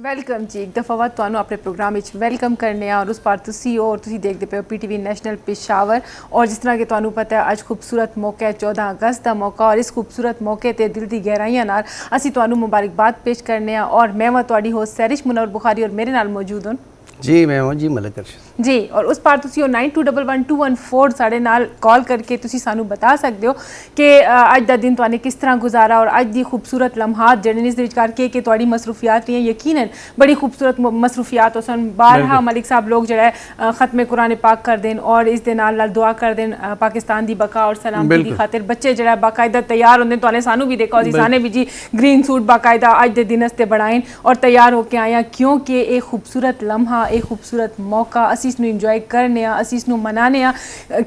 Welcome ਜੀ। ਇੱਕ ਦਫਾ ਬਾਅਦ ਤੁਹਾਨੂੰ ਆਪਣੇ ਪ੍ਰੋਗਰਾਮ ਵਿੱਚ ਵੈਲਕਮ ਕਰਨੇ ਆ ਔਰ ਉਸ ਪਾਰ ਤੁਸੀਂ ਹੋ ਔਰ ਤੁਸੀਂ ਦੇਖਦੇ ਪਏ ਹੋ PTV ਨੈਸ਼ਨਲ ਪਿਸ਼ਾਵਰ। ਔਰ ਜਿਸ ਤਰ੍ਹਾਂ ਕਿ ਤੁਹਾਨੂੰ ਪਤਾ ਹੈ ਅੱਜ ਖੂਬਸੂਰਤ ਮੌਕਾ ਹੈ 14 ਅਗਸਤ ਦਾ ਮੌਕਾ ਔਰ ਇਸ ਖੂਬਸੂਰਤ ਮੌਕੇ ਤੇ ਦਿਲ ਦੀ ਗਹਿਰਾਈਆਂ ਨਾਲ ਅਸੀਂ ਤੁਹਾਨੂੰ ਮੁਬਾਰਕਬਾਦ ਪੇਸ਼ ਕਰਨੇ ਆ ਔਰ ਮੈਂ ਵਾ ਤੁਹਾਡੀ ਹੋਸਟ ਸੈਰਿਸ਼ ਮੁਨਵਰ ਬੁਖਾਰੀ ਔਰ ਮੇਰੇ ਨਾਲ ਮੌਜੂਦ ਹਨ ਜੀ ਮੈਂ ਹਾਂ ਜੀ ਮਲਕ ਅਰਸ਼ਦ ਜੀ। ਔਰ ਉਸ ਪਾਰ ਤੁਸੀਂ 92112114 ਸਾਡੇ ਨਾਲ ਕਾਲ ਕਰਕੇ ਤੁਸੀਂ ਸਾਨੂੰ ਬਤਾ ਸਕਦੇ ਹੋ ਕਿ ਅੱਜ ਦਾ ਦਿਨ ਤੁਹਾਨੂੰ ਕਿਸ ਤਰ੍ਹਾਂ ਗੁਜ਼ਾਰਾ ਔਰ ਅੱਜ ਦੀ ਖੂਬਸੂਰਤ ਲਮਹਾਤ ਜਿਹੜੇ ਇਸ ਦੇ ਵਿੱਚ ਕਰਕੇ ਕਿ ਤੁਹਾਡੀ ਮਸਰੂਫੀਆਤ ਰਹੀਆਂ ਯਕੀਨਨ ਬੜੀ ਖੂਬਸੂਰਤ ਮਸਰੂਫੀਆਤ ਹੋਸਨ। ਬਾਰਹਾ ਮਲਿਕ ਸਾਹਿਬ ਲੋਕ ਜਿਹੜਾ ਖਤਮੇ ਕੁਰਾਨ ਪਾਕ ਕਰ ਦੇਣ ਔਰ ਇਸ ਦੇ ਨਾਲ ਦੁਆ ਕਰ ਦੇਣ ਪਾਕਿस्तान ਦੀ ਬਕਾ ਔਰ ਸਲਾਮਤੀ ਦੀ ਖਾतिर ਬੱਚੇ ਜਿਹੜਾ ਬਾਕਾਇਦਾ ਤਿਆਰ ਹੁੰਦੇ ਤੁਹਾਨੇ ਸਾਨੂੰ ਵੀ ਦੇਖੋ ਅਸੀਂ ਸਾਨੇ ਵੀ ਜੀ ग्रीन सूट बाकायदा ਅੱਜ ਦੇ ਦਿਨ ਤੇ ਬਣਾਏ ਔਰ ਤਿਆਰ ਹੋ ਕੇ ਆਇਆ ਕਿਉਂਕਿ ਇਹ ਖੂਬਸੂਰਤ ਲਮਹਾ ਇਹ ਖੂਬਸੂਰਤ ਮੌਕਾ ਅਸੀਂ ਇਸ ਨੂੰ ਇੰਜੋਏ ਕਰਨੇ ਆ ਅਸੀਂ ਇਸ ਨੂੰ ਮਨਾਨੇ ਆ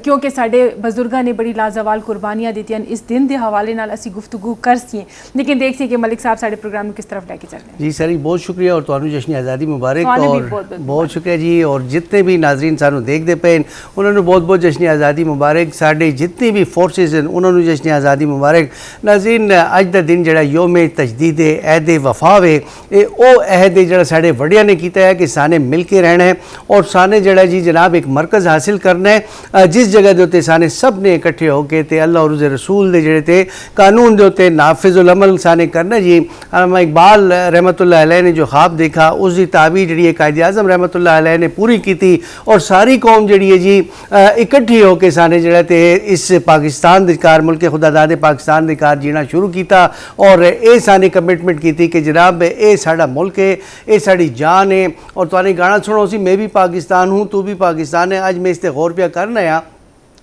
ਕਿਉਂਕਿ ਸਾਡੇ ਬਜ਼ੁਰਗਾਂ ਨੇ ਬੜੀ ਲਾਜ਼ਵਾਲ ਕੁਰਬਾਨੀਆਂ ਦਿੱਤੀਆਂ ਇਸ ਦਿਨ ਦੇ ਹਵਾਲੇ ਨਾਲ ਅਸੀਂ ਗੁਫ਼ਤਗੂ ਕਰ ਸੀ ਲੇਕਿਨ ਦੇਖ ਸੀ ਕਿ ਮਲਿਕ ਸਾਹਿਬ ਸਾਡੇ ਪ੍ਰੋਗਰਾਮ ਨੂੰ ਕਿਸ ਤਰਫ ਲੈ ਕੇ ਚੱਲ ਰਹੇ जी सर बहुत शुक्रिया और ਤੁਹਾਨੂੰ ਜਸ਼ਨ ਆਜ਼ਾਦੀ ਮੁਬਾਰਕ और बहुत शुक्रिया जी और जितने भी नाजरीन ਸਾਨੂੰ ਦੇਖਦੇ ਪਏ ਉਹਨਾਂ ਨੂੰ ਬਹੁਤ ਬਹੁਤ ਜਸ਼ਨ ਆਜ਼ਾਦੀ ਮੁਬਾਰਕ। ਸਾਡੇ ਜਿਤਨੀ ਵੀ ਫੋਰਸਿਸ ਹਨ ਉਹਨਾਂ ਨੂੰ ਜਸ਼ਨ ਆਜ਼ਾਦੀ ਮੁਬਾਰਕ। ਨਾਜ਼ਰੀਨ ਅੱਜ ਦਾ ਦਿਨ ਜਿਹੜਾ ਯੋਮ ਤਜਦੀਦ ਅਹਿਦ ਵਫਾ ਵੇ ਇਹ ਉਹ ਅਹਿਦ ਜਿਹੜਾ ਸਾਡੇ ਵੱਡਿਆਂ ਨੇ ਕੀਤਾ ਹੈ ਕਿ ਸਾਨੇ ਮਿਲ ਕੇ रहना है और साने जड़ा जी जनाब एक मरकज़ हासिल करना है जिस जगह के उत्ते साने सब ने इकट्ठे होकर ते अल्लाह और उसके रसूल दे जड़े ते कानून के उत्ते नाफिज़ुल अमल साने करना जी। इकबाल रहमतुल्लाह अलैह ने जो ख्वाब देखा उसकी ताबीर जी कायद आज़म रहमतुल्लाह अलैह ने पूरी की थी और सारी कौम जी है जी इकट्ठी होकर साने जड़ा ते इस पाकिस्तान दिकार मुल्क खुदादाद पाकिस्तान दिकार जीना शुरू किया और ये साने कमिटमेंट की थी कि जनाब ये साड़ा मुल्क है ये साड़ी जान है और तुहाने गाना सुनो सी मैं भी पाकिस्तान हूँ तू भी पाकिस्तान है। अज मैं इस ते गौर पिया करना है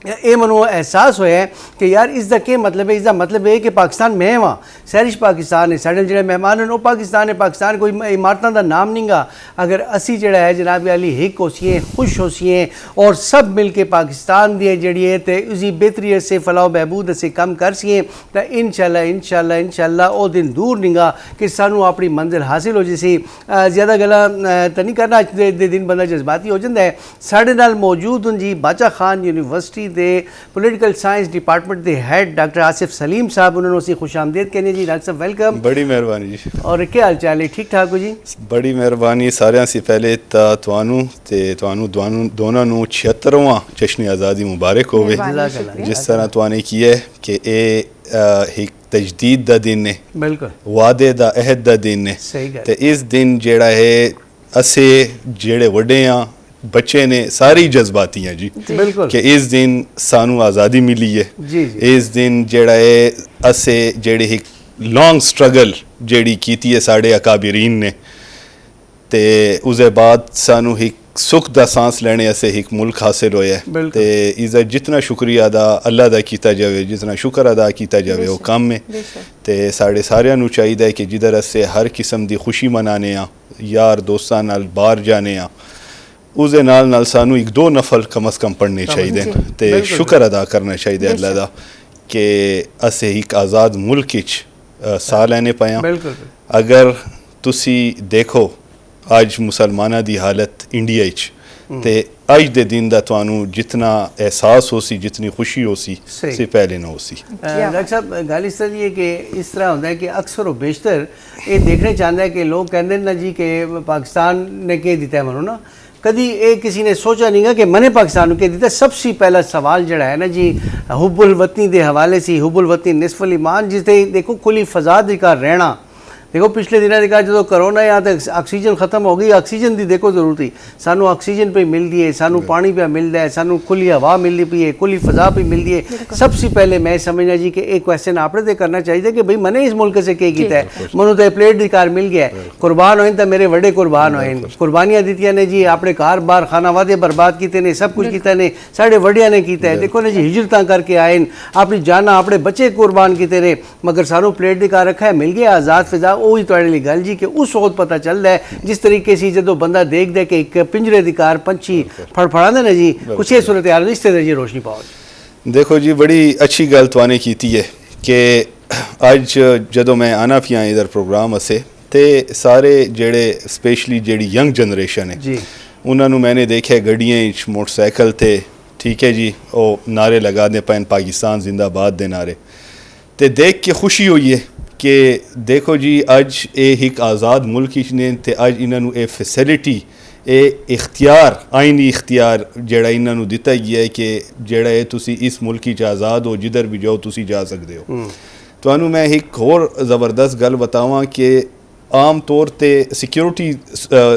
ये मनो एहसास होया कि यार इसका क्या मतलब है। इसका मतलब है कि पाकिस्तान मैं वहाँ सैरिश पाकिस्तान है साढ़े जो मेहमान हैं वो पाकिस्तान है। पाकिस्तान कोई इमारतों का नाम नहीं गा अगर असी जड़ा है जनाब अली हिक होसीए खुश होसीए और सब मिल के पाकिस्तान दी जड़ी है तो उसी बेहतरी से फलाह बहबूद से कम कर सीए तो इंशाल्लाह इंशाल्लाह इंशाल्लाह वो दिन दूर नहीं गा कि सानू अपनी मंजिल हासिल हो जैसी। ज़्यादा गला तो नहीं करना अज दे दिन बंदा जज्बाती हो जाता है। साढ़े नाल मौजूद हूँ जी बाचा खान यूनिवर्सिटी दे पोलिटिकल साइंस डिपार्टमेंट दे हेड डॉक्टर आसिफ सलीम साहब उन्होंने उसी खुश आमदीद कहने जी। डॉक्टर साहब वेलकम। बड़ी मेहरबानी जी। और क्या हाल चाल है ठीक ठाक हो जी? बड़ी मेहरबानी सारिਆਂ से पहले ਤੁਹਾਨੂੰ ਦੋਨਾਂ ਨੂੰ 76ਵਾਂ ਜਸ਼ਨ ਆਜ਼ਾਦੀ ਮੁਬਾਰਕ ਹੋਵੇ जिस तरह तुआने किया है कि ਇਹ एक तजदीद दा दिन है बिल्कुल वादे दा अहद दा दिन है ते इस दिन जेड़ा है असे जेड़े वड्डे आ बच्चे ने सारी जज्बाती हैं जी बिल्कुल कि इस दिन सानू आज़ादी मिली है जी इस दिन जेड़ा है असे जेड़ी एक लॉन्ग स्ट्रगल जेड़ी कीती है साढ़े अकाबिरीन ने ते उसके बाद सानू एक सुख दा सांस लेने असे एक मुल्क हासिल होया है ते इसका जितना शुक्रिया अदा अल्लाह दा कीता जावे जितना शुक्र अदा कीता जावे वो कम है ते साढ़े सारियां नू चाहिए कि जिधर असे हर किस्म दी खुशी मनाने आ यार दोस्तां नाल बाहर जाने आ उसदे नाल नाल सानू एक दो नफल कम अज़ कम पढ़ने चाहिए ते शुक्र अदा करना चाहिए अल्लाह दा कि असे एक आज़ाद मुल्क सा लैने पाया। अगर तुसी देखो अज मुसलमाना दी हालत इंडिया ते अज दे दिन दा तुहानू जितना एहसास हो सी जितनी खुशी हो सी से पहले ना हो सी। डॉक्टर साहब गल इस तरह है कि इस तरह होता है कि अक्सर और बेशतर ये देखने चाहता है कि लोग कहते हैं ना जी कि पाकिस्तान ने क्या दिता है मनो ना कभी ये किसी ने सोचा नहीं गा कि मैंने पाकिस्तान को दिता। सबसे पहला सवाल जड़ा है ना जी हुब्बुल वतनी के हवाले से हुब्बुल वतनी निस्फुल ईमान जिससे देखो खुली फजा का रहना देखो पिछले दिनों देखा जो करोना यहाँ तक ऑक्सीजन खत्म हो गई ऑक्सीजन की देखो जरूरत थी सानू ऑक्सीजन पे मिलती है सानू पानी पे मिलता है सानू खुली हवा मिलती पी है खुली फजा पे मिलती है। सबसे पहले मैं समझना जी कि एक क्वेश्चन आपने तो करना चाहिए कि भाई मैंने इस मुल्क से क्या किया है मनु तो प्लेट की कार मिल गया है कुर्बान होए तो मेरे बड़े कुर्बान होए कुर्बानियाँ दी ने जी अपने कार बार खाना वादे बर्बाद किए ने सब कुछ किया ने साढ़े वड्डिया ने किया है देखो ना जी हिजरत करके आए अपनी जाना अपने बच्चे कुर्बान किए ने मगर सानू प्लेट की कार रखा है मिल गया आज़ाद फिजा ਉਹੀ ਤੁਹਾਡੇ ਲਈ ਗੱਲ ਜੀ ਕਿ ਉਸ ਵਕਤ ਪਤਾ ਚੱਲਦਾ ਹੈ ਜਿਸ ਤਰੀਕੇ ਸੀ ਜਦੋਂ ਬੰਦਾ ਦੇਖਦਾ ਕਿ ਇੱਕ ਪਿੰਜਰੇ ਦੀ ਕਾਰ ਪੰਛੀ ਫੜਫੜਾਉਂਦੇ ਨੇ ਜੀ ਕੁਛ ਇਹ ਸੂਰਤ ਹਾਲ ਇਸ ਤੇ ਜੀ ਰੋਸ਼ਨੀ ਪਾਓ। देखो जी बड़ी अच्छी गल तुआने कीती है कि अज जदों मैं आना पिया इधर प्रोग्राम असे ते सारे जेड़े स्पेशली जेड़ी यंग जनरेशन है जी उन्होंने मैंने देखा गड्डियां मोटरसाइकिल थे ठीक है जी वो नारे लगा दे पैन पाकिस्तान जिंदाबाद दे नारे ते देख के खुशी हुई है कि देखो जी अज ये एक आज़ाद मुल्क ने ते अज इन्होंने ये फैसिलिटी ये इख्तियार आइनी इख्तियार जेड़ा इन्होंने दिता गया है कि जेड़ा है तुसी इस मुल्क च आज़ाद हो जिधर भी जाओ तुसी जा सकते हो। तुहानू मैं एक होर ज़बरदस्त गल बतावां कि आम तौर ते सिक्योरिटी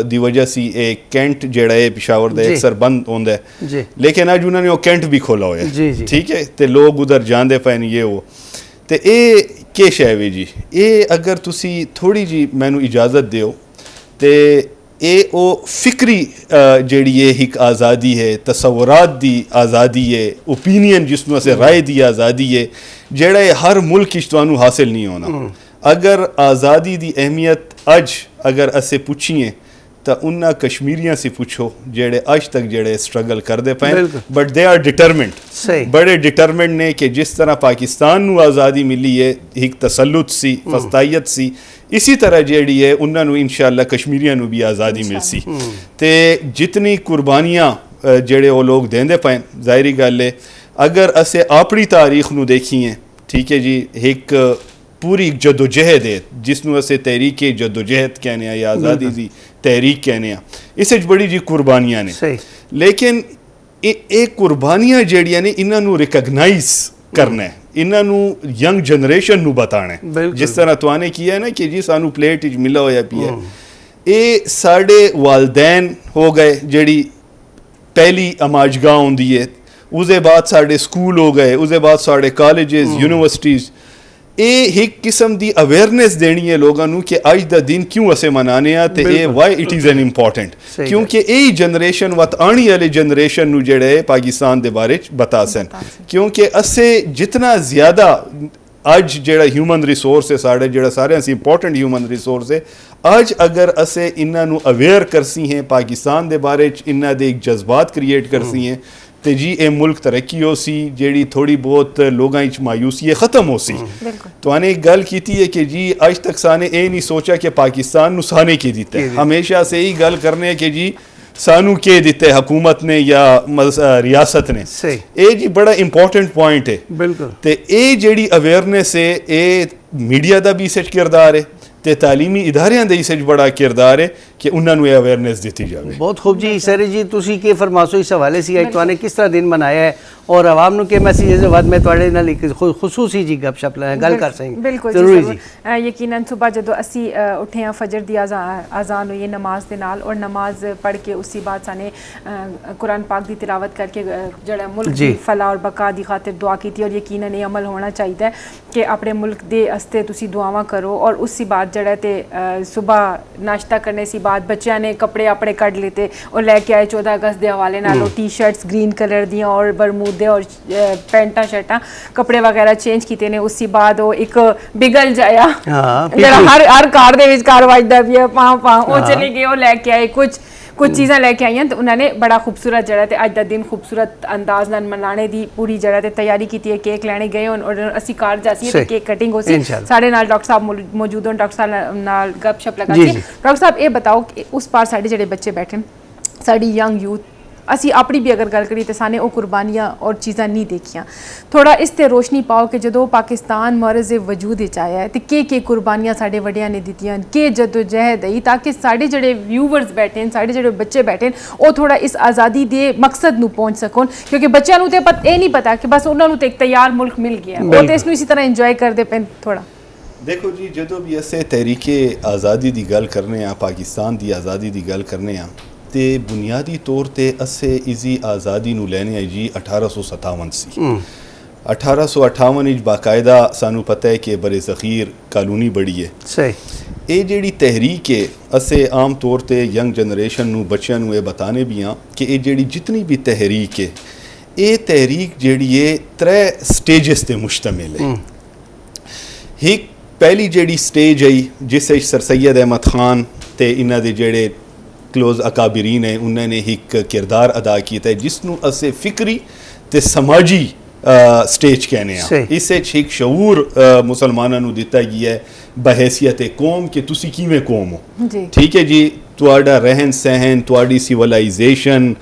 दी वजह से एक कैंट जेड़ा है पेशावर दा अक्सर बंद होंदा है, लेकिन अज उन्होंने वो कैंट भी खोला होया, ठीक है, ते लोग उधर जांदे पैन ये वो ते ये के शै वे जी, ये अगर तुसी थोड़ी जी मैनू इजाज़त दिओ ते ये ओ फिक्री जेड़ी है एक आज़ादी है, तसव्वुरात दी आज़ादी है, ओपीनियन जिसनों असें राय दी आज़ादी है, जेड़ा है हर मुल्क च तुहानू हासिल नहीं होना। अगर आज़ादी दी अहमियत अज अगर असें पुछिए तो उन्ना कश्मीरियां से पूछो जेड़े अज तक जेड़े स्ट्रगल करते पे, बट दे आर डिटरमिंड, बड़े डिटरमिंड ने कि जिस तरह पाकिस्तान नू आज़ादी मिली है एक तसल्लुत सी फस्तायत सी, इसी तरह जेड़ी है उन्होंने इंशाअल्लाह कश्मीरियां नू भी आज़ादी मिल सी। ते जितनी कुर्बानियां जेड़े वो लोग देंदे पे, जाहिर गल है अगर असें अपनी तारीख नू देखिए, ठीक है जी, एक पूरी जदोजहद है जिसनों असें तहरीक जदोजहद कहने या आज़ादी दी तहरीक कहने, इस बड़ी जी कुर्बानियां ने, लेकिन ये कुर्बानियां जेड़ियां ने इन्हों रिकगनाइज करना है, इन्हों यंग जनरेशन नू बताना है, जिस तरह तुआने किया है ना कि जी सानू प्लेट मिला होया पिया, ये साढ़े वालदैन हो गए जेड़ी पहली अमाजगाह होंदी है, उसके बाद साढ़े स्कूल हो गए, उसके बाद साढ़े कॉलेजेस यूनिवर्सिटीज़, ये एक किस्म दी अवेयरनेस देनी है लोगों को कि अज दा दिन क्यों असें मनाने आ ते ये why it is an important, क्योंकि यही जनरेशन वत आने वाली जनरेशन नू जेड़ा है पाकिस्तान दे बारे च बता सन, क्योंकि असें जितना ज़्यादा अज जेड़ा ह्यूमन रिसोर्स है साढ़े जेड़ा सारे से इंपॉर्टेंट ह्यूमन रिसोर्स है, अज अगर असें इन्हों अवेयर करसी हैं पाकिस्तान दे बारे च, इन्ना दे एक जज्बात क्रिएट करसी हैं ते जी ये मुल्क तरक्की हो सी, जेड़ी थोड़ी बहुत लोगों च मायूसी ख़त्म हो सी। तो आने एक गल की है कि जी अज तक साने ये नहीं सोचा कि पाकिस्तान नू साने की दिता है, हमेशा से यही गल करने कि जी सानू के दिते हुकूमत ने या रियासत ने, ये जी बड़ा इंपॉर्टेंट पॉइंट है। बिल्कुल, ते ये जेड़ी अवेयरनेस है ये मीडिया का भी इस किरदार है ते तालीमी इदारियां दे इस बड़ा किरदार है कि उन्होंने अवेयरनेस दी जाए। बहुत खूब जी। सर जी तुसी के फरमासो इस हवाले से अज तुहाने किस तरह दिन मनाया है और आवाम नू के मैसेज के बाद मैं तुहाडे नाल एक खुसूसी जी गपशप गल कर सकें। बिल्कुल जरूरी जी, यकीनन सुबह जदों असी उठे हैं फजर दी अजान हुई नमाज दे नाल और नमाज पढ़ के उसी बाद साने कुरान पाक दी तिलावत करके जड़ा मुल्क दी फलाह और बका दी खातिर दुआ की और यकीनन ये अमल होना चाहिए कि अपने मुल्क दे अस्ते तुसी दुआवां करो। और उसी बाद जड़ा ते सुबह नाश्ता करने सी बाद बच्चों ने कपड़े अपने कढ़ लेते और लैके आए 14 अगस्त के हवाले नाल टी शर्ट्स ग्रीन कलर दियाँ और बरमूदे और पैंटा शर्टा कपड़े वगैरह चेंज किए ने। उसी बाद वो एक बिगल जाया जरा हर कार दे विच कार वजदा पिया पां पां वो चले गए और लैके आए कुछ चीज़ां लैके आई तो उन्होंने बड़ा खूबसूरत जगह ते अज दा दिन खूबसूरत अंदाज नाल मनाने दी पूरी जगह ते तैयारी की है। केक लैने गए और असी कार जासी ते केक कटिंग हो सी, साढ़े नाल डॉक्टर साहब मौजूद हों, डॉक्टर साहब नाल गपशप लगा सी। डॉक्टर साहब ये बताओ कि उस पार साढ़े जेडे बच्चे बैठे साड़ी यंग यूथ असी अपनी भी अगर गल करिए तो साने वो कुर्बानियाँ और चीज़ां नहीं देखियां, थोड़ा इस ते रोशनी पाओ कि जदों पाकिस्तान मरज़ वजूद आया है तो के कुर्बानियाँ साढ़े वड्डियां ने दित्तियां, के जदोजहद आई ताकि साढ़े जेडे व्यूवर्स बैठे हैं साढ़े जेडे बच्चे बैठे हैं वो थोड़ा इस आज़ादी के मकसद नू पहुँच सकन, क्योंकि बच्चों नू तो ये नहीं पता कि बस उन्होंने तो एक तैयार मुल्क मिल गया वो तो इसनू इसी तरह इंजॉय करते पे। थोड़ा देखो जी जदों भी असें तहरीके आज़ादी की गल करने आ, पाकिस्तान की आज़ादी की गल करने आ ते बुनियादी तौर ते असे इसी आज़ादी नू लैने आई जी 1857 सी। 1858 बाकायदा सानू पता है कि बड़े ज़ख़ीर कानूनी बड़ी है। सही ये जेड़ी तहरीक है असे आम तौर ते यंग जनरेशन नू बच्चों नू ये बताने भी हाँ कि ये जेड़ी जितनी भी तहरीक है ये तहरीक जेड़ी है 3 स्टेजेस ते मुश्तमिल है। एक पहली जेड़ी स्टेज आई जिस सर सैयद अहमद खान ते इन्हां दे जेड़े क्लोज अकाबरीन है उन्होंने एक किरदार अदा किया है जिसनों असे फिक्री ते समाजी स्टेज कहने इस एक शऊर मुसलमानों नू दिता गया है बहैसियत कौम कि तुसी किवें कौम हो, ठीक है जी, तुहाडा रहन सहन तुहाडी सिविलाइजेशन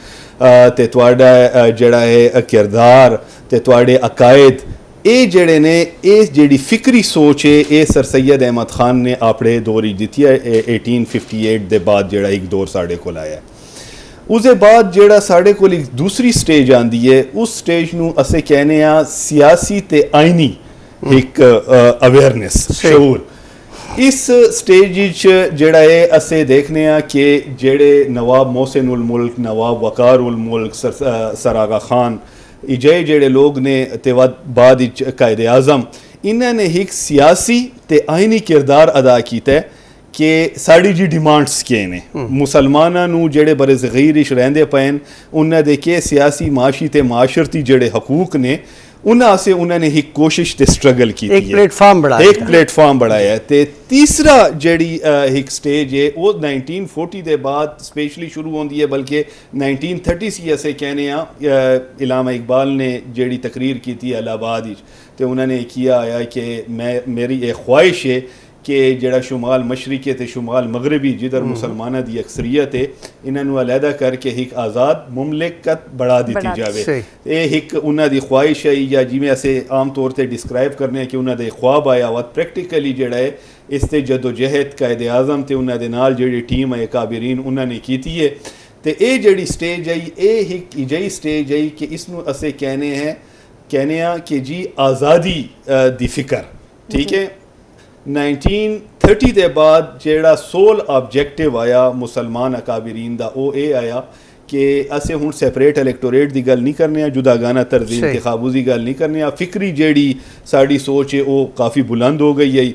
ते तुहाडा जड़ा है किरदार ते तुहाडे अकायद ਇਹ ਜਿਹੜੇ ਨੇ ਇਹ ਜਿਹੜੀ ਫਿਕਰੀ ਸੋਚ ਹੈ ਇਹ ਸਰ ਸੈयद ਅਹਿਮਦ ਖਾਨ ਨੇ ਆਪਣੇ ਦੌਰ ਵਿੱਚ ਦਿੱਤੀ ਹੈ 1858 ਦੇ ਬਾਅਦ ਜਿਹੜਾ ਇੱਕ ਦੌਰ ਸਾਡੇ ਕੋਲ ਆਇਆ उसदे बाद ਜਿਹੜਾ ਸਾਡੇ ਕੋਲ ਇੱਕ ਦੂਸਰੀ ਸਟੇਜ ਆਂਦੀ ਹੈ ਉਸ ਸਟੇਜ ਨੂੰ ਅਸੀਂ ਕਹਿੰਦੇ ਆ ਸਿਆਸੀ ਤੇ ਆਇਨੀ ਇੱਕ ਅਵੇਅਰਨੈਸ ਸ਼ਊਰ ਇਸ ਸਟੇਜ ਵਿੱਚ ਜਿਹੜਾ ਹੈ ਅਸੀਂ ਦੇਖਨੇ ਆ ਕਿ ਜਿਹੜੇ ਨਵਾਬ ਮੋਹਸਿਨ ਉਲ ਮੁਲਕ ਨਵਾਬ ਵਕਾਰ ਉਲ ਮੁਲਕ ਸਰ ਆਗਾ ਖਾਨ ਇਜੇ ਜਿਹੜੇ ਲੋਕ ਨੇ ਤੇ ਬਾਅਦ ਵਿੱਚ ਕਾਇਦ ਆਜ਼ਮ ਇਹਨਾਂ ਨੇ ਇੱਕ ਸਿਆਸੀ ਤੇ ਆਇਨੀ ਕਿਰਦਾਰ ਅਦਾ ਕੀਤਾ ਕਿ ਸਾਡੀ ਜੀ ਡਿਮਾਂਡਸ ਕੀ ਨੇ ਮੁਸਲਮਾਨਾਂ ਨੂੰ ਜਿਹੜੇ ਬਰੇ ਜ਼ਗੀਰ ਵਿੱਚ ਰਹਿੰਦੇ ਪਏ ਨੇ ਉਹਨਾਂ ਦੇ ਕਿ ਸਿਆਸੀ ਮਾਸ਼ੀ ਤੇ ਮਾਸ਼ਰਤੀ ਜਿਹੜੇ ਹਕੂਕ ਨੇ ਉਹਨਾਂ ਆਸੇ ਉਹਨਾਂ ਨੇ ਇੱਕ ਕੋਸ਼ਿਸ਼ ਤੇ ਸਟਰਗਲ ਕੀਤੀ ਹੈ ਇੱਕ ਪਲੇਟਫਾਰਮ ਬਣਾਇਆ ਤੇ ਤੀਸਰਾ ਜਿਹੜੀ ਇੱਕ ਸਟੇਜ ਹੈ ਉਹ 1940 ਦੇ ਬਾਅਦ ਸਪੈਸ਼ਲੀ ਸ਼ੁਰੂ ਹੁੰਦੀ ਹੈ ਬਲਕਿ 1930 ਸੀ ਅਸੀਂ ਕਹਿੰਦੇ ਆ ਇਲਾਮਾ ਇਕਬਾਲ ਨੇ ਜਿਹੜੀ ਤਕਰੀਰ ਕੀਤੀ ਇਲਾਹਾਬਾਦ ਵਿੱਚ ਤੇ ਉਹਨਾਂ ਨੇ ਕਿਹਾ ਆਇਆ ਕਿ ਮੇਰੀ ਇਹ ਖਵਾਹਿਸ਼ ਹੈ कि ਜਿਹੜਾ शुमाल मशरक़ी ਤੇ शुमाल मगरबी जिधर मुसलमाना ਦੀ ਅਕਸਰੀਅਤ ਹੈ ਇਹਨਾਂ ਨੂੰ ਅਲੱਗਾ ਕਰਕੇ ਇੱਕ ਆਜ਼ਾਦ ਮੁਮਲਕਤ ਬਣਾ ਦਿੱਤੀ ਜਾਵੇ ਇਹ ਇੱਕ ਉਹਨਾਂ ਦੀ ਖਵਾਹਿਸ਼ ਹੈ ਜਾਂ ਜਿਵੇਂ ਅਸੀਂ ਆਮ ਤੌਰ ਤੇ ਡਿਸਕ੍ਰਾਈਬ ਕਰਨੇ ਆ ਕਿ ਉਹਨਾਂ ਦੇ ਖੁਆਬ ਆਇਆ ਵਾ ਪ੍ਰੈਕਟੀਕਲੀ ਜਿਹੜਾ ਹੈ ਇਸ ਤੇ ਜਦੋਜਹਿਦ ਕਾਇਦ ਆਜ਼ਮ ਤੇ ਉਹਨਾਂ ਦੇ ਨਾਲ ਜਿਹੜੀ ਟੀਮ ਹੈ ਕਾਬਰੀਨ ਉਹਨਾਂ ਨੇ ਕੀਤੀ ਹੈ ਤੇ ਇਹ ਜਿਹੜੀ ਸਟੇਜ ਹੈ ਇਹ ਇੱਕ ਅਜਿਹੀ ਸਟੇਜ ਹੈ ਕਿ ਇਸ ਨੂੰ ਅਸੀਂ ਕਹਿੰਦੇ ਆ ਕਿ ਜੀ ਆਜ਼ਾਦੀ ਦੀ ਫਿਕਰ ਠੀਕ ਹੈ 1930 ਦੇ ਬਾਅਦ ਜਿਹੜਾ ਸੋਲ ਆਬਜੈਕਟਿਵ ਆਇਆ ਮੁਸਲਮਾਨ ਅਕਾਬਰੀਨ ਦਾ ਉਹ ਇਹ ਆਇਆ ਕਿ ਅਸੀਂ ਹੁਣ ਸੈਪਰੇਟ ਇਲੈਕਟੋਰੇਟ ਦੀ ਗੱਲ ਨਹੀਂ ਕਰਨੇ ਆ ਜੁਦਾਗਾਨਾ ਤਰਜ਼ੀ ਇੰਤਖਾਬੂ ਦੀ ਗੱਲ ਨਹੀਂ ਕਰਨੇ ਆ ਫਿਕਰੀ ਜਿਹੜੀ ਸਾਡੀ ਸੋਚ ਹੈ ਉਹ ਕਾਫੀ ਬੁਲੰਦ ਹੋ ਗਈ ਹੈ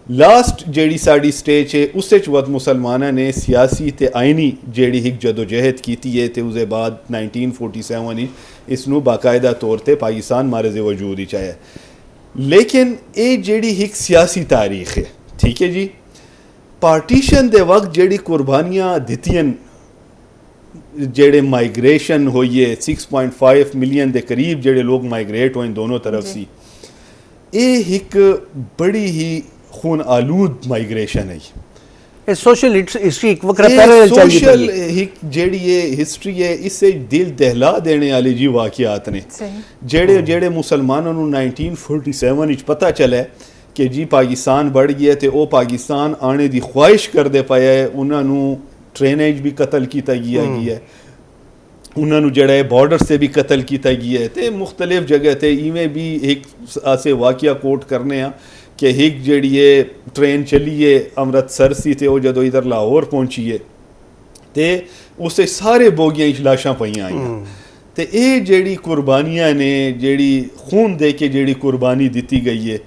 ਲਾਸਟ ਜਿਹੜੀ ਸਾਡੀ ਸਟੇਜ ਹੈ ਉਸ ਵਿੱਚ ਵਕਤ ਮੁਸਲਮਾਨਾਂ ਨੇ ਸਿਆਸੀ ਤੇ ਆਇਨੀ ਜਿਹੜੀ ਇੱਕ ਜਦੋਜਹਿਦ ਕੀਤੀ ਹੈ ਤੇ ਉਸਦੇ ਬਾਅਦ 1947 ਵਿੱਚ ਇਸ ਨੂੰ ਬਾਕਾਇਦਾ ਤੌਰ ਤੇ ਪਾਕਿਸਤਾਨ ਮਾਰਜ਼ ਵਜੂਦ ਵਿੱਚ ਆਇਆ लेकिन ये जेड़ी एक सियासी तारीख है ठीक है जी पार्टीशन दे वक्त जेड़ी कुर्बानियाँ दितियां जेड़े माइग्रेशन हुई है 6.5 मिलियन के करीब जेड़े लोग माइग्रेट हुए दोनों तरफ सी ये एक बड़ी ही खून आलूद माइग्रेशन है सोशल हिस्ट्री एक वक्र पैरेलल चल सोशल जेड़ी ये हिस्ट्री है इससे दिल दहला देने वाले जी वाक़यात ने जेड़े मुसलमानों ਨੂੰ 1947 ਵਿੱਚ ਪਤਾ ਚੱਲਿਆ ਕਿ ਜੀ ਪਾਕਿਸਤਾਨ बढ़ ਗਿਆ ਤੇ ਉਹ ਪਾਕਿਸਤਾਨ ਆਣੇ ਦੀ ਖੁਆਇਸ਼ ਕਰਦੇ ਪਏ ਹੈ ਉਹਨਾਂ ਨੂੰ ਟ੍ਰੇਨੇਜ ਵੀ ਕਤਲ ਕੀਤਾ ਗਿਆ ਹੈ ਉਹਨਾਂ ਨੂੰ ਜਿਹੜਾ ਹੈ ਬਾਰਡਰ ਸੇ ਵੀ ਕਤਲ ਕੀਤਾ ਗਿਆ ਹੈ ਤੇ ਮੁxtਲਿਫ ਜਗ੍ਹਾ ਤੇ ਇਵੇਂ ਵੀ ਇੱਕ ਆਸੇ ਵਾਕਿਆ ਕੋਟ ਕਰਨੇ ਆ ਕਿ ਇੱਕ ਜਿਹੜੀ ਹੈ ਟ੍ਰੇਨ ਚੱਲੀ ਹੈ ਅੰਮ੍ਰਿਤਸਰ ਸੀ ਤੇ ਉਹ ਜਦੋਂ ਇਧਰ ਲਾਹੌਰ ਪਹੁੰਚੀ ਹੈ ਤੇ ਉਸੇ ਸਾਰੇ ਬੋਗੀਆਂ ਵਿੱਚ ਲਾਸ਼ਾਂ ਪਈਆਂ ਆਈਆਂ ਤੇ ਇਹ ਜਿਹੜੀ ਕੁਰਬਾਨੀਆਂ ਨੇ ਜਿਹੜੀ ਖੂਨ ਦੇ ਕੇ ਜਿਹੜੀ ਕੁਰਬਾਨੀ ਦਿੱਤੀ ਗਈ ਹੈ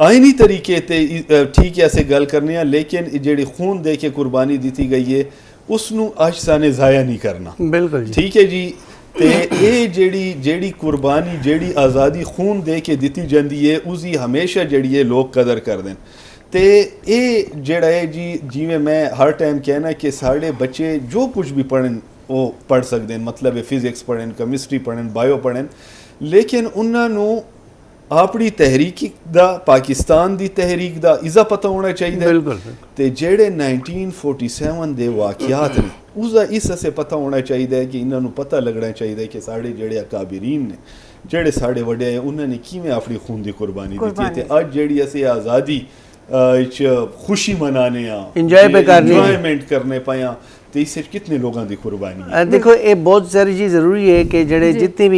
ਆਇਨੀ ਤਰੀਕੇ ਤੇ ਠੀਕ ਹੈ ਅਸੀਂ ਗੱਲ ਕਰਨੇ ਆ ਲੇਕਿਨ ਜਿਹੜੀ ਖੂਨ ਦੇ ਕੇ ਕੁਰਬਾਨੀ ਦਿੱਤੀ ਗਈ ਹੈ ਉਸ ਨੂੰ ਅਜਸਾ ਨੇ ਜ਼ਾਇਆ ਨਹੀਂ ਕਰਨਾ ਬਿਲਕੁਲ ਠੀਕ ਹੈ ਜੀ ਤੇ ਇਹ ਜਿਹੜੀ ਕੁਰਬਾਨੀ ਜਿਹੜੀ ਆਜ਼ਾਦੀ ਖੂਨ ਦੇ ਕੇ ਦਿੱਤੀ ਜਾਂਦੀ ਹੈ ਉਸਦੀ ਹਮੇਸ਼ਾ ਜਿਹੜੀ ਹੈ ਲੋਕ ਕਦਰ ਕਰਦੇ ਨੇ ਤੇ ਇਹ ਜਿਹੜਾ ਹੈ ਜੀ ਜਿਵੇਂ ਮੈਂ ਹਰ ਟਾਈਮ ਕਹਿਣਾ ਕਿ ਸਾਡੇ ਬੱਚੇ ਜੋ ਕੁਝ ਵੀ ਪੜ੍ਹਨ ਉਹ ਪੜ੍ਹ ਸਕਦੇ ਨੇ ਮਤਲਬ ਹੈ ਫਿਜ਼ਿਕਸ ਪੜ੍ਹਨ ਕੈਮਿਸਟਰੀ ਪੜ੍ਹਨ ਬਾਇਓ ਪੜ੍ਹਨ ਲੇਕਿਨ ਉਹਨਾਂ ਨੂੰ ਆਪਣੀ ਤਹਿਰੀਕ ਦਾ ਪਾਕਿਸਤਾਨ ਦੀ ਤਹਿਰੀਕ ਦਾ ਇਜ਼ਾ ਪਤਾ ਹੋਣਾ ਚਾਹੀਦਾ ਬਿਲਕੁਲ ਤੇ ਜਿਹੜੇ 1947 ਦੇ ਵਾਕਿਆਤ ਨੇ ਉਸਦਾ ਇਸ ਸੇ ਪਤਾ ਹੋਣਾ ਚਾਹੀਦਾ ਹੈ ਕਿ ਇਹਨਾਂ ਨੂੰ ਪਤਾ ਲੱਗਣਾ ਚਾਹੀਦਾ ਹੈ ਕਿ ਸਾਡੇ ਜਿਹੜੇ ਅਕਾਬਰੀਨ ਨੇ ਜਿਹੜੇ ਸਾਡੇ ਵੱਡੇ ਉਹਨਾਂ ਨੇ ਕਿਵੇਂ ਆਪਣੀ ਖੂਨ ਦੀ ਕੁਰਬਾਨੀ ਦਿੱਤੀ ਤੇ ਅੱਜ ਜਿਹੜੀ ਅਸੀਂ ਆਜ਼ਾਦੀ ਵਿੱਚ ਖੁਸ਼ੀ ਮਨਾਨੇ ਆ ਇੰਜੋਇਮੈਂਟ ਕਰਨੇ ਪਾਇਆ तो इससे कितने लोगों की कुर्बानी है देखो ये बहुत सारी चीज़ ज़रूरी है कि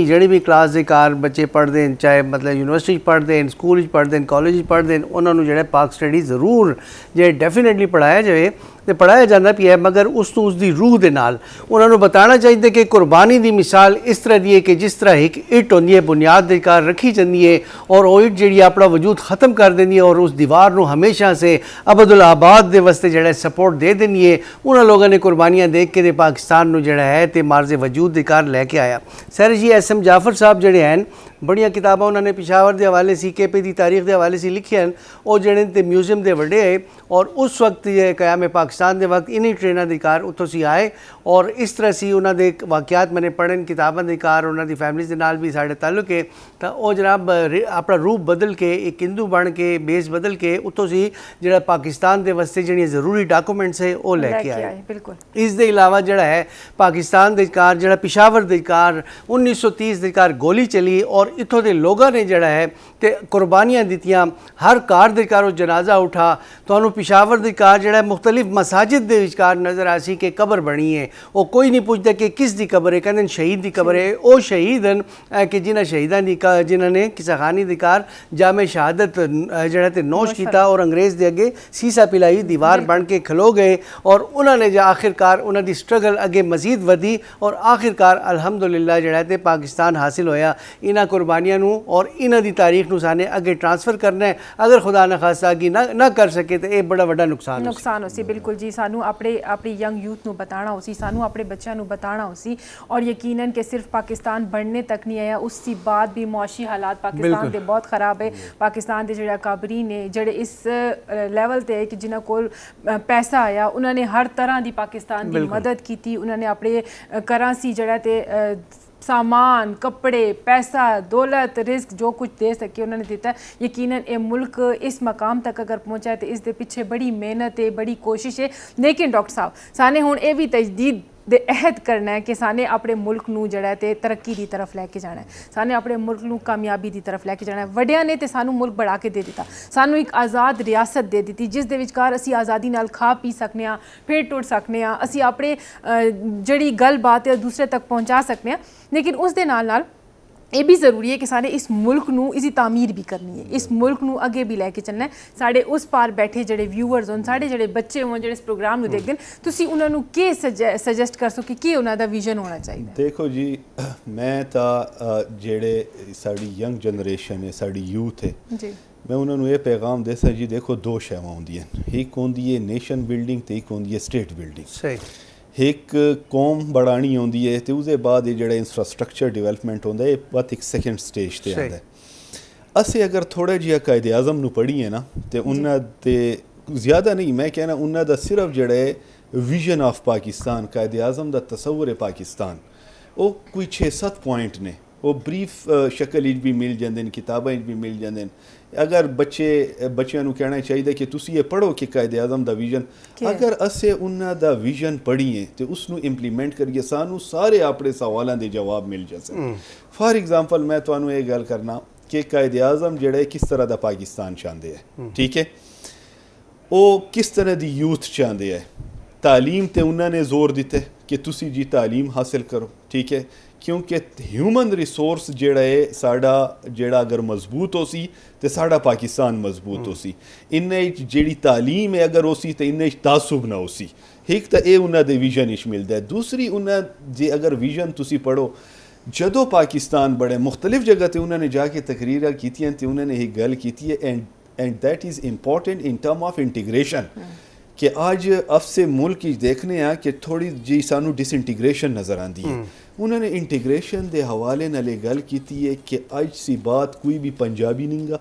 जड़ी भी क्लास के कार बच्चे पढ़ते हैं चाहे मतलब यूनिवर्सिटी पढ़ते हैं स्कूल पढ़ते हैं कॉलेज पढ़ते हैं उन्होंने जो पाक स्टडी ज़रूर जो डेफिनेटली पढ़ाया जाए तो पढ़ाया जाता पिया मगर उसकी रूह के नाल उन्होंने बताना चाहिए कि कुर्बानी की मिसाल इस तरह की है कि जिस तरह एक इट होंगी है बुनियाद के कार रखी जाती है और वो इट जी अपना वजूद ख़त्म कर देंगी है और उस दीवार को हमेशा से अबदुल आबाद के वास्ते जो सपोर्ट दे देनी है उन्होंने लोगों ने कुर्बानियाँ देख के पाकिस्तान में जोड़ा है तो मार्ज वजूद के कार लैके आया सर जी SM जाफर साहब जोड़े हैं बड़िया किताबां उन्होंने पिशावर के हवाले से CKP की तारीख के हवाले से लिखी हैं और जोड़े तो म्यूजियम के वड्डे है और उस वक्त क़याम पाकिस्तान के वक्त इन्हीं ट्रेनों की कार उतों से आए और इस तरह से उन्होंने वाक़यात मैंने पढ़न किताबों की कार उन्होंने फैमिली के नाल भी साढ़े ताल्लुक है तो वह जनाब अपना रूप बदल के एक हिंदू बन के बेस बदल के उतों से जो पाकिस्तान के वास्ते जो जरूरी डॉक्यूमेंट्स है वो लैके आए बिल्कुल इस दे इलावा जोड़ा है पाकिस्तान के कार जो पिशावर की कार 1930 की कार गोली चली और ਇੱਥੋਂ ਦੇ ਲੋਕਾਂ ਨੇ ਜਿਹੜਾ ਹੈ ਤੇ ਕੁਰਬਾਨੀਆਂ ਦਿੱਤੀਆਂ। ਹਰ ਘਰ ਦੇ ਘਰ ਉਹ ਜਨਾਜ਼ਾ ਉਠਾ। ਤੁਹਾਨੂੰ ਪਿਸ਼ਾਵਰ ਦੇ ਘਰ ਜਿਹੜਾ ਮੁਖਤਲਿਫ ਮਸਾਜਿਦ ਦੇ ਵਿਚਕਾਰ ਨਜ਼ਰ ਆ ਸੀ ਕਿ ਕਬਰ ਬਣੀ ਹੈ। ਉਹ ਕੋਈ ਨਹੀਂ ਪੁੱਛਦਾ ਕਿ ਕਿਸ ਦੀ ਕਬਰ ਹੈ, ਕਹਿੰਦੇ ਸ਼ਹੀਦ ਦੀ ਕਬਰ ਹੈ। ਉਹ ਸ਼ਹੀਦ ਹਨ ਕਿ ਜਿਨ੍ਹਾਂ ਸ਼ਹੀਦਾਂ ਦੀ ਜਿਨ੍ਹਾਂ ਨੇ ਕਿਸਾਖਾਨੀ ਦੇ ਘਰ ਜਾਮੇ ਸ਼ਹਾਦਤ ਜਿਹੜਾ ਤੇ ਨੋਸ਼ ਕੀਤਾ ਔਰ ਅੰਗਰੇਜ਼ ਦੇ ਅੱਗੇ ਸੀਸਾ ਪਿਲਾਈ, ਦੀਵਾਰ ਬਣ ਕੇ ਖਲੋ ਗਏ ਔਰ ਉਹਨਾਂ ਨੇ ਜਾ ਆਖਿਰਕਾਰ ਉਹਨਾਂ ਦੀ ਸਟਰਗਲ ਅੱਗੇ ਮਜ਼ੀਦ ਵਧੀ ਔਰ ਆਖਿਰਕਾਰ ਅਲਹਮਦੁਲਿल्लाह ਜਿਹੜਾ ਤੇ ਪਾਕਿਸਤਾਨ ਹਾਸਿਲ ਹੋਇਆ। ਇਹਨਾਂ ਕੁਰਬਾਨੀਆਂ ਨੂੰ ਔਰ ਇਹਨਾਂ ਦੀ ਤਾਰੀਖ ਨੂੰ ਸਾਨੇ ਅੱਗੇ ट्रांसफर करना है। अगर खुदा न खास्ता अगे ना कर सके तो यह बड़ा वड्डा नुकसान हो सी। बिल्कुल जी, सानू अपनी यंग यूथ ਨੂੰ बताना हो सी, सानू अपने बच्चों ਨੂੰ बताना हो सी और यकीनन कि सिर्फ पाकिस्तान बढ़ने तक नहीं आया, उसके बाद भी मुआशी हालात पाकिस्तान के बहुत ख़राब है। पाकिस्तान के ਜਿਹੜੇ ਅਕਾਬਰੀਨ ਨੇ ਜਿਹੜੇ ਇਸ ਲੈਵਲ ਤੇ ਕਿ ਜਿਨ੍ਹਾਂ ਕੋਲ ਪੈਸਾ ਆਇਆ ਉਹਨਾਂ ਨੇ ਹਰ ਤਰ੍ਹਾਂ ਦੀ ਪਾਕਿस्तान ਦੀ ਮਦਦ ਕੀਤੀ। ਉਹਨਾਂ ਨੇ ਆਪਣੇ ਘਰਾਂ ਸੀ ਜਿਹੜਾ ਤੇ सामान, कपड़े, पैसा, दौलत, रिस्क जो कुछ दे सके उन्होंने दिता। यकीनन ये मुल्क इस मकाम तक अगर पहुँचा है तो इस दे पिछे बड़ी मेहनत है, बड़ी कोशिश है। लेकिन डॉक्टर साहब साने हुण ये भी तजदीद दे अहद करना है कि साने अपने मुल्क नूं जिहड़ा ते तरक्की दी तरफ लैके जाना है, साने अपने मुल्क नूं कामयाबी दी तरफ लैके जाना है। वड्डियां ने ते सानू मुल्क बढ़ा के दे दिता, सानू एक आज़ाद रियासत दे दी जिस दे विचकार असी आज़ादी नाल खा पी सकने आ, फिर टुर सकने आ, असी अपने जिहड़ी गल बात है दूसरे तक पहुँचा सकने आ। लेकिन उस दे नाल नाल ये भी ज़रूरी है कि सारे इस मुल्क नूं इसकी तामीर भी करनी है, इस मुल्क नूं अगे भी लैके चलना है। साढ़े उस पार बैठे जिहड़े व्यूअर्स होन, साढ़े जिहड़े बच्चे होन जिहड़े इस प्रोग्राम नूं देखदे न, तुसीं उन्हां नूं की सजैस्ट कर सको कि उन्हां दा विजन होना चाहिए? देखो जी, मैं तां जिहड़े साडी यंग जनरेशन है, साडी यूथ है जी, मैं उन्होंने ये पैगाम देसा जी, देखो दो शैवां होंदियां, एक होंदी है नेशन बिल्डिंग ते एक होंदी है स्टेट बिल्डिंग। सही, एक कौम बढ़ानी होंदी है तो उसके बाद ये जो इंफ्रास्ट्रक्चर डिवेलपमेंट होंदा है बस एक सैकेंड स्टेज ते आता है। असें अगर थोड़ा जिहा कायदे आज़म नूं पढ़ीए ना तो उन्हां ते ज़्यादा नहीं, मैं कहना उन्हां दा सिर्फ जिहड़ा है विजन ऑफ पाकिस्तान, कायदे आज़म दा तसव्वुर है पाकिस्तान, वो कोई 6-7 पॉइंट ने, वो ब्रीफ शक्ल भी मिल जाते हैं, किताबें भी मिल जाते हैं। अगर बच्चों नूं कहना चाहिए कि तुसी ये पढ़ो कि कायदे आज़म दा विजन, अगर असें उन्हां दा विजन पढ़ीए तो उसनूं इंप्लीमेंट करिए सानू सारे अपने सवालों के जवाब मिल जाते। फॉर एग्जाम्पल मैं तुहानूं ये गल करना कि कायदे आज़म जिहड़ा किस तरह का पाकिस्तान चाहते हैं, ठीक है, वो किस तरह की यूथ चाहते हैं। तालीम ते उन्होंने जोर दिता कि तुसी जी तालीम हासिल करो, ठीक है, क्योंकि ह्यूमन रिसोर्स जिहड़ा है साडा जिहड़ा अगर मजबूत हो सी तो साडा पाकिस्तान मजबूत हो सी। इन्हें जिहड़ी तालीम है अगर हो सी तो इन्हें तासुब ना हो सी। एक तो ये उन्हां दे विजन इच मिलता है। दूसरी उन्हां जे अगर विजन तुसी पढ़ो, जदों पाकिस्तान बड़े मुख्तलिफ जगह ते उन्होंने जाके तकरीरां कीतियां ते उन्होंने एक गल कीती है and that is important in term of integration कि आज अफसे मुल्क देखने आ कि थोड़ी जी सानू डिसइंटीग्रेशन नज़र आती है। उन्होंने इंटीग्रेशन के हवाले नाल गल की है कि अज सी बात कोई भी पंजाबी नहीं गा,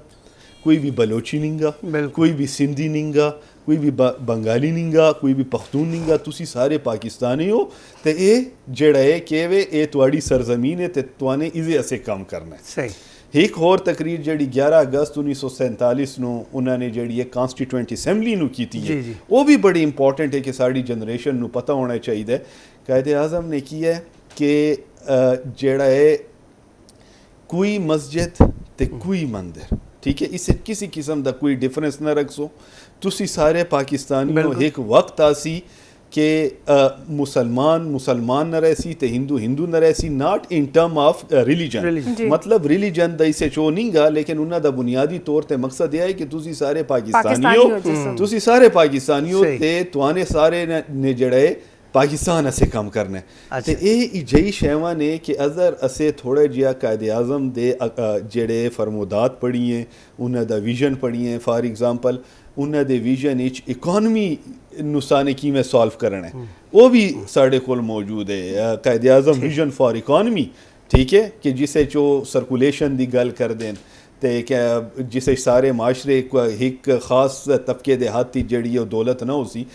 कोई भी बलोची नहीं गा, कोई भी सिंधी नहीं गा, कोई भी बंगाली नहीं गा, कोई भी पख्तून नहीं गा, तुसी सारे पाकिस्तानी हो तो ये जिहड़ा है कि ये तुहाड़ी सरजमीन है तो तुहाने इसे असे काम करना है। सही, एक होर तकरीर जी 11 अगस्त 1947 नूं उन्होंने जी कॉन्स्टिट्यूएंट असैंबली नूं कीती है, वो भी बड़ी इंपॉर्टेंट है कि साड़ी जनरेशन नूं पता होना चाहिए। कायदे आज़म ने की है कि जिहड़ा है कोई मस्जिद ते कोई मंदिर, ठीक है, इसे किसी किस्म का कोई डिफरेंस ना रखो, तुसी सारे पाकिस्तानी हो। एक वक्त आसी कि मुसलमान न रहसी तो हिंदू न रहसी, not in term of religion, मतलब रिलीजन दा इसे चो नहीं गा, लेकिन उन्हां दा बुनियादी तौर ते मकसद यह है कि तुसी सारे पाकिस्तानी हो, तुसी सारे पाकिस्तानी हो ते तुहाने सारे ने जिहड़ा है पाकिस्तान असे काम करना है। तो ये जही शैवां ने कि अगर असे थोड़ा जिहा कायदे आज़म दे जेड़े फरमोदात पढ़िए, उन्हां दा विजन पढ़िए। फॉर एग्जाम्पल उन्हां दे विजन इच इकॉनमी नुसाने की में सॉल्व करना है, वो भी साढ़े कोल मौजूद है। कायदे आज़म विजन फॉर इकॉनमी, ठीक है, कि जिसे जो सर्कुलेशन की गल कर दें तो क्या जिसे सारे माशरे एक खास तबके दे हाथ जिहड़ी वो दौलत ना हो सी,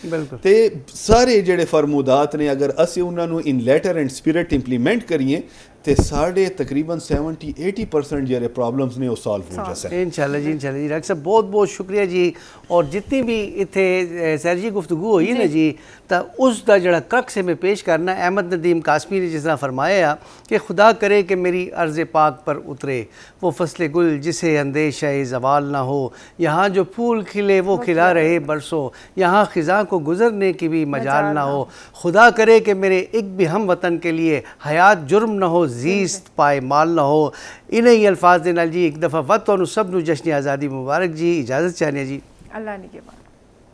ते सारे जिहड़े फरमूदात ने अगर असीं उन्हां नूं इन लैटर एंड स्पिरिट इंप्लीमेंट करिए ਤੇ ਸਾਡੇ ਤਕਰੀਬਨ 70-80% ਜਿਹੜੇ ਪ੍ਰੋਬਲਮਸ ਨੇ ਉਹ ਸੋਲਵ ਹੋ ਜਾਸੇ इंशाल्लाह जी डॉक्टर साहब बहुत बहुत शुक्रिया जी। और जितनी भी इतने सैर जी गुफ्तगू हुई ना जी, तो उसका जड़ा क्रक्स में पेश करना अहमद नदीम कासमी ने जिस तरह फरमाया कि खुदा करे कि मेरी अर्ज़ पाक पर उतरे वो फसल गुल जिसे अंदेशा ज़वाल ना हो, यहाँ जो फूल खिले वो खिला रहे बरसों, यहाँ ख़िज़ा को गुज़रने की भी मजाल ना हो। खुदा करे कि मेरे एक भी हम वतन के लिए हयात जुर्म ना हो, जीस्त पाए माल ना हो। इन्हें ही अल्फाज दे नाल जी एक दफ़ा वत और सब नू जश्न आज़ादी मुबारक जी। इजाज़त चाहने जी, अल्लाह ने के बाद।